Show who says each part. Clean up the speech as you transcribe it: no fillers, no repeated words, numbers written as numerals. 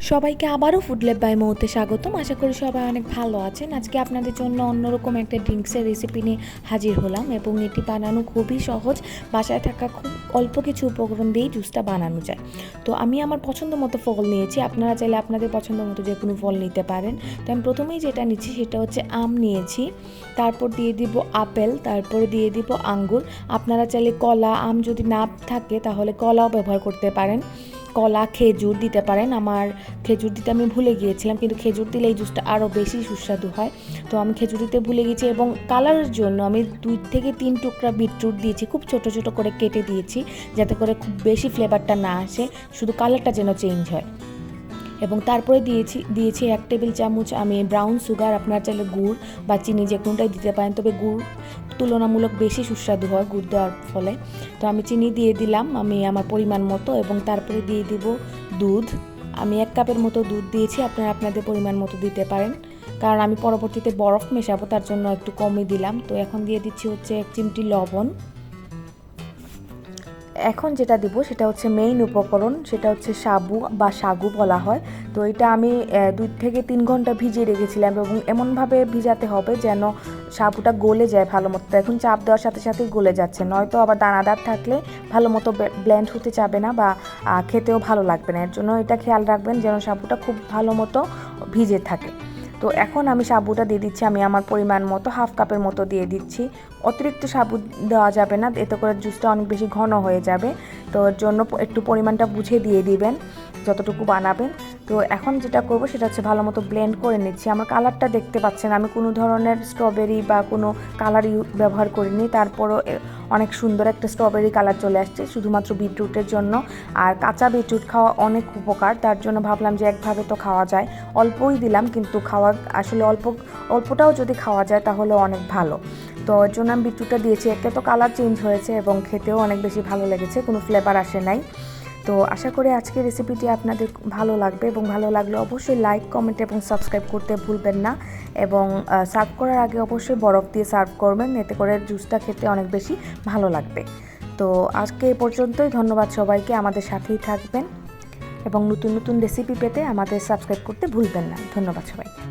Speaker 1: সবাইকে আবারও food lab by মৌতে স্বাগতম। আশা করি সবাই অনেক ভালো আছেন। আজকে আপনাদের জন্য অন্যরকম একটা ড্রিঙ্কসের রেসিপি নিয়ে হাজির হলাম এবং এটি বানানো খুবই সহজ। বাসায় থাকা খুব অল্প কিছু উপকরণ দিয়েই জুসটা বানানো যায়। তো আমি আমার পছন্দ মতো ফল নিয়েছি, আপনারা চাইলে আপনাদের পছন্দ মতো যে কোনো ফল নিতে পারেন। তো আমি প্রথমেই যেটা নিচ্ছি সেটা হচ্ছে আম নিয়েছি, তারপর দিয়ে দিব আপেল, তারপরে দিয়ে দিব আঙ্গুর। আপনারা চাইলে কলা, আম যদি না থাকে তাহলে কলাও ব্যবহার করতে পারেন, কলা, খেজুর দিতে পারেন। আমার খেজুর দিতে আমি ভুলে গিয়েছিলাম, কিন্তু খেজুর দিলে এই জুসটা আরও বেশি সুস্বাদু হয়। তো আমি খেজুর দিতে ভুলে গেছি এবং কালারের জন্য আমি 2 থেকে 3 টুকরা বিটরুট দিয়েছি, খুব ছোট ছোট করে কেটে দিয়েছি, যাতে করে খুব বেশি ফ্লেভারটা না আসে, শুধু কালারটা যেন চেঞ্জ হয়। এবং তারপরে দিয়েছি 1 টেবিল চামচ আমি ব্রাউন সুগার। আপনারা চাইলে গুড় বা চিনি যে কোনোটাই দিতে পারেন, তবে গুড় তুলনামূলক বেশি সুস্বাদু হয় গুড় দেওয়ার ফলে। তো আমি চিনি দিয়ে দিলাম আমি আমার পরিমাণ মতো, এবং তারপরে দিয়ে দিব দুধ। আমি 1 কাপের মতো দুধ দিয়েছি, আপনারা আপনাদের পরিমাণ মতো দিতে পারেন, কারণ আমি পরবর্তীতে বরফ মেশাবো, তার জন্য একটু কমই দিলাম। তো এখন দিয়ে দিচ্ছি হচ্ছে 1 চিমটি লবণ। এখন যেটা দিব সেটা হচ্ছে মেইন উপকরণ, সেটা হচ্ছে সাবু বা সাগু বলা হয়। তো এটা আমি 2 থেকে 3 ঘন্টা ভিজিয়ে রেখেছিলাম, এবং এমনভাবে ভিজাতে হবে যেন সাবুটা গলে যায় ভালো মতো। এখন চাপ দেওয়ার সাথে সাথেই গলে যাচ্ছে, নয়তো আবার দানাদার থাকলে ভালো মতো ব্লেন্ড হতে যাবে না বা খেতেও ভালো লাগবে না। এর জন্য এটা খেয়াল রাখবেন যেন সাবুটা খুব ভালো মতো ভিজে থাকে। তো এখন আমি সাবুটা দিয়ে দিচ্ছি, আমি আমার পরিমাণ মতো 1/2 কাপের মতো দিয়ে দিচ্ছি। অতিরিক্ত সাবু দেওয়া যাবে না, এতে করে জুসটা অনেক বেশি ঘন হয়ে যাবে। তো এর জন্য একটু পরিমাণটা বুঝে দিয়ে দিবেন যতটুকু বানাবেন। তো এখন যেটা করব সেটা হচ্ছে ভালো মতো ব্লেন্ড করে নিচ্ছি। আমার কালারটা দেখতে পাচ্ছেন, আমি কোনো ধরনের স্ট্রবেরি বা কোনো কালার ব্যবহার করিনি, তারপরও অনেক সুন্দর একটা স্ট্রবেরি কালার চলে আসছে শুধুমাত্র বিটরুটের জন্য। আর কাঁচা বিটরুট খাওয়া অনেক উপকার, তার জন্য ভাবলাম যে একভাবে তো খাওয়া যায়, অল্পই দিলাম, কিন্তু খাওয়া আসলে অল্পটাও যদি খাওয়া যায় তাহলে অনেক ভালো। তো এর জন্য আমি বিটরুটটা দিয়েছি। একে তো কালার চেঞ্জ হয়েছে এবং খেতেও অনেক বেশি ভালো লেগেছে, কোনো ফ্লেভার আসে নাই। তো আশা করি আজকের রেসিপিটি আপনাদের ভালো লাগবে, এবং ভালো লাগলে অবশ্যই লাইক, কমেন্ট এবং সাবস্ক্রাইব করতে ভুলবেন না। এবং সার্ভ করার আগে অবশ্যই বরফ দিয়ে সার্ভ করবেন, এতে করে জুসটা খেতে অনেক বেশি ভালো লাগবে। তো আজকে এ পর্যন্তই। ধন্যবাদ সবাইকে, আমাদের সাথেই থাকবেন এবং নতুন নতুন রেসিপি পেতে আমাদের সাবস্ক্রাইব করতে ভুলবেন না। ধন্যবাদ সবাইকে।